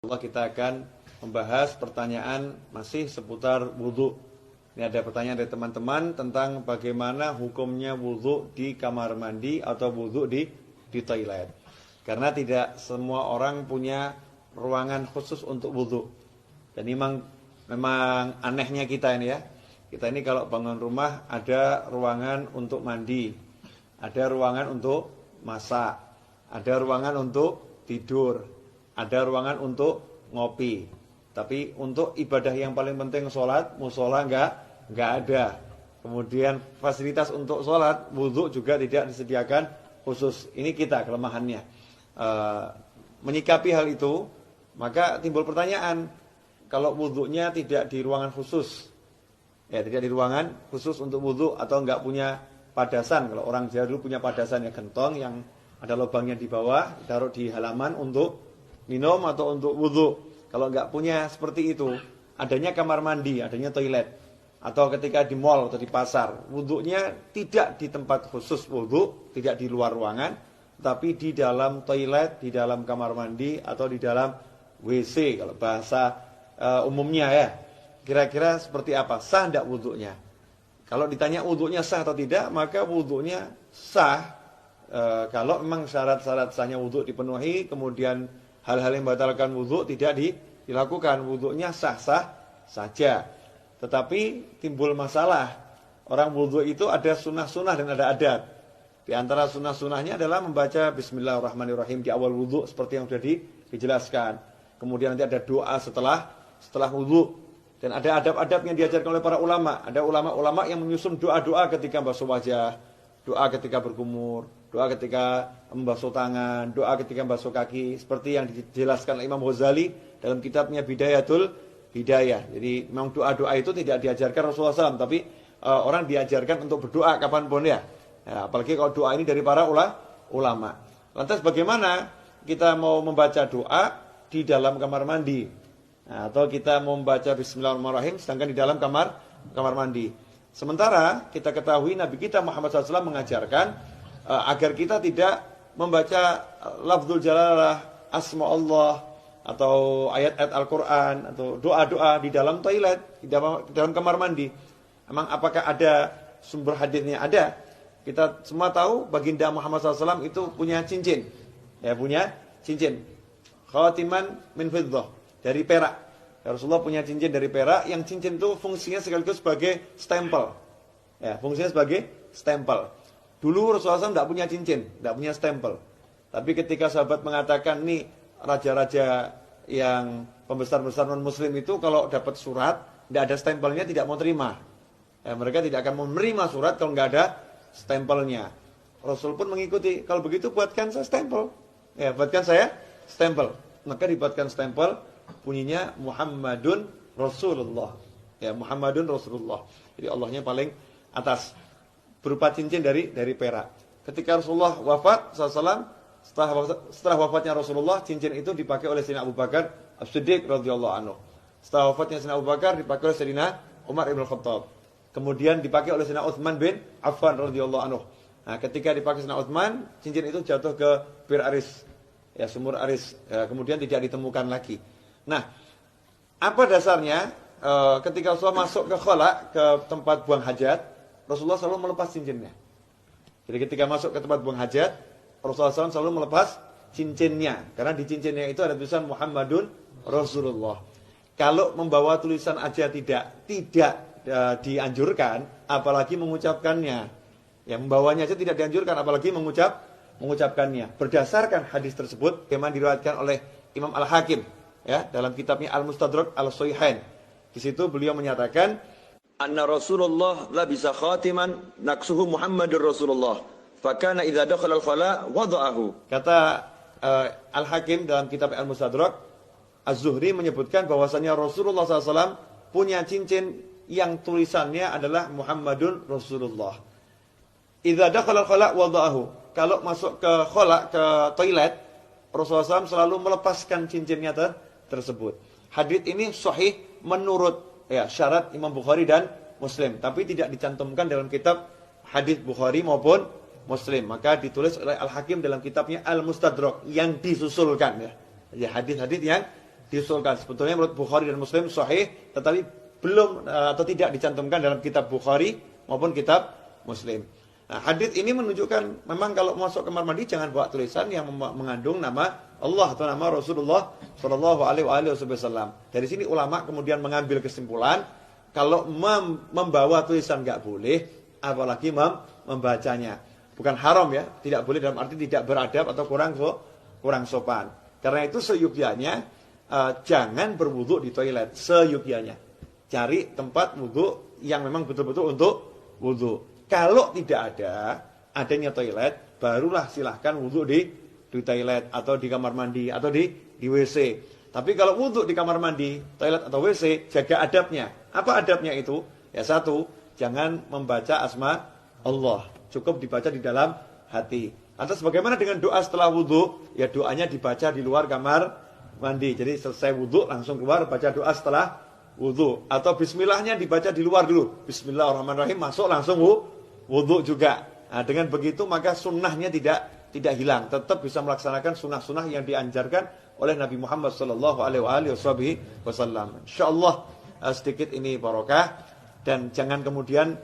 Allah kita akan membahas pertanyaan masih seputar wudhu. Ini ada pertanyaan dari teman-teman tentang bagaimana hukumnya wudhu di kamar mandi atau wudhu di toilet. Karena tidak semua orang punya ruangan khusus untuk wudhu. Dan memang anehnya kita ini ya. Kita ini kalau bangun rumah ada ruangan untuk mandi, ada ruangan untuk masak, ada ruangan untuk tidur, ada ruangan untuk ngopi. Tapi untuk ibadah yang paling penting sholat, musola enggak ada. Kemudian fasilitas untuk sholat, wudhu juga tidak disediakan khusus. Ini kita kelemahannya. Menyikapi hal itu, maka timbul pertanyaan, kalau wudhunya tidak di ruangan khusus, ya tidak di ruangan khusus untuk wudhu atau enggak punya padasan. Kalau orang Jawa dulu punya padasan ya, gentong yang ada lubangnya di bawah, taruh di halaman untuk minum atau untuk wudhu. Kalau enggak punya seperti itu, adanya kamar mandi, adanya toilet, atau ketika di mall atau di pasar, wudhunya tidak di tempat khusus wudhu, tidak di luar ruangan, tapi di dalam toilet, di dalam kamar mandi atau di dalam WC kalau bahasa umumnya ya. Kira-kira seperti apa? Sah tidak wudhunya? Kalau ditanya wudhunya sah atau tidak, maka wudhunya sah kalau memang syarat-syarat sahnya wudhu dipenuhi, kemudian hal-hal yang membatalkan wudhu tidak dilakukan, wudhunya sah-sah saja. Tetapi timbul masalah, orang wudhu itu ada sunnah-sunnah dan ada adat. Di antara sunnah-sunnahnya adalah membaca Bismillahirrahmanirrahim di awal wudhu seperti yang sudah dijelaskan. Kemudian nanti ada doa setelah wudhu. Dan ada adab-adab yang diajarkan oleh para ulama. Ada ulama-ulama yang menyusun doa-doa ketika basuh wajah, doa ketika berkumur, doa ketika membasuh tangan, doa ketika membasuh kaki, seperti yang dijelaskan oleh Imam Ghazali dalam kitabnya Bidayatul Hidayah. Jadi memang doa-doa itu tidak diajarkan Rasulullah SAW, tapi orang diajarkan untuk berdoa kapanpun ya. Apalagi kalau doa ini dari para ulama. Lantas bagaimana kita mau membaca doa di dalam kamar mandi? Atau kita mau membaca Bismillahirrahmanirrahim sedangkan di dalam kamar mandi. Sementara kita ketahui Nabi kita Muhammad SAW mengajarkan agar kita tidak membaca lafzul jalalah, asma Allah, atau ayat-ayat Al-Quran, atau doa-doa di dalam toilet, di dalam kamar mandi. Emang apakah ada sumber hadisnya? Ada. Kita semua tahu baginda Muhammad SAW itu punya cincin. Ya, punya cincin. Khatiman min fiddah, dari perak. Ya, Rasulullah punya cincin dari perak, yang cincin itu fungsinya sekaligus sebagai stempel. Ya, fungsinya sebagai stempel. Dulu Rasulullah SAW tidak punya cincin, tidak punya stempel. Tapi ketika sahabat mengatakan, nih raja-raja yang pembesar-besar non-muslim itu kalau dapat surat, tidak ada stempelnya tidak mau terima. Ya, mereka tidak akan menerima surat kalau nggak ada stempelnya. Rasul pun mengikuti, kalau begitu buatkan saya stempel. Ya, buatkan saya stempel. Maka dibuatkan stempel, bunyinya Muhammadun Rasulullah. Ya, Muhammadun Rasulullah. Jadi Allahnya paling atas. Berupa cincin dari perak. Ketika Rasulullah wafat SAW, setelah wafatnya Rasulullah, cincin itu dipakai oleh Sayyidina Abu Bakar As-Siddiq radhiyallahu anhu. Setelah wafatnya Sayyidina Abu Bakar dipakai oleh Sayyidina Umar ibn Khattab. Kemudian dipakai oleh Sayyidina Utsman bin Affan radhiyallahu anhu. Nah, ketika dipakai Sayyidina Utsman, cincin itu jatuh ke Bir Aris. Ya, sumur Aris. Ya, kemudian tidak ditemukan lagi. Nah, apa dasarnya ketika Rasulullah masuk ke khala, ke tempat buang hajat, Rasulullah selalu melepas cincinnya. Jadi ketika masuk ke tempat buang hajat, Rasulullah SAW selalu melepas cincinnya. Karena di cincinnya itu ada tulisan Muhammadun Rasulullah. Kalau membawa tulisan aja tidak dianjurkan, apalagi mengucapkannya. Yang membawanya aja tidak dianjurkan, apalagi mengucapkannya. Berdasarkan hadis tersebut, bagaimana diriwayatkan oleh Imam Al-Hakim, ya, dalam kitabnya Al-Mustadrak Al-Sahihain. Di situ beliau menyatakan, anna Rasulullah labisa khatiman naqsuhu Muhammadur Rasulullah. Fakana idza dakhala al-khala wada'ahu. Kata Al-Hakim dalam kitab Al-Mustadrak, Az-Zuhri menyebutkan bahwasanya Rasulullah SAW punya cincin yang tulisannya adalah Muhammadun Rasulullah. Idza dakhala al-khala wada'ahu. Kalau masuk ke khala, ke toilet, Rasulullah SAW selalu melepaskan cincinnya tersebut. Hadis ini sahih menurut syarat Imam Bukhari dan Muslim, tapi tidak dicantumkan dalam kitab hadis Bukhari maupun Muslim. Maka ditulis oleh Al-Hakim dalam kitabnya Al-Mustadrak yang disusulkan, ya hadis-hadis yang diusulkan. Sebetulnya menurut Bukhari dan Muslim sahih, tetapi belum atau tidak dicantumkan dalam kitab Bukhari maupun kitab Muslim. Nah, hadis ini menunjukkan memang kalau masuk kamar mandi jangan bawa tulisan yang mengandung nama Allah atau nama Rasulullah Shallallahu Alaihi Wasallam. Dari sini ulama kemudian mengambil kesimpulan kalau membawa tulisan nggak boleh, apalagi membacanya. Bukan haram ya, tidak boleh dalam arti tidak beradab atau kurang sopan. Karena itu seyukyanya jangan berwudu di toilet, seyukyanya. Cari tempat wudu yang memang betul-betul untuk wudu. Kalau tidak adanya toilet, barulah silahkan wudu di toilet atau di kamar mandi atau di WC. Tapi kalau wudu di kamar mandi, toilet atau WC, jaga adabnya. Apa adabnya itu? Ya satu, jangan membaca asma Allah. Cukup dibaca di dalam hati. Lantas bagaimana dengan doa setelah wudu? Ya doanya dibaca di luar kamar mandi. Jadi selesai wudu langsung keluar baca doa setelah wudu. Atau bismillahnya dibaca di luar dulu. Bismillahirrahmanirrahim, masuk langsung wudu juga. Nah, dengan begitu maka sunnahnya tidak hilang. Tetap bisa melaksanakan sunnah-sunnah yang dianjarkan oleh Nabi Muhammad sallallahu alaihi wasallam. Insyaallah sedikit ini barokah dan jangan kemudian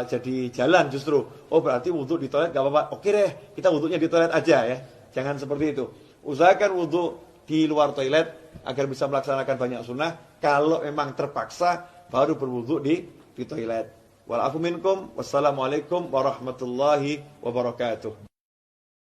jadi jalan justru. Oh berarti wudu di toilet gak apa-apa. Oke deh, kita wudunya di toilet aja ya. Jangan seperti itu. Usahakan wudu di luar toilet agar bisa melaksanakan banyak sunnah. Kalau memang terpaksa baru berwudu di toilet. Wal afu minkum. Wassalamualaikum warahmatullahi wabarakatuh.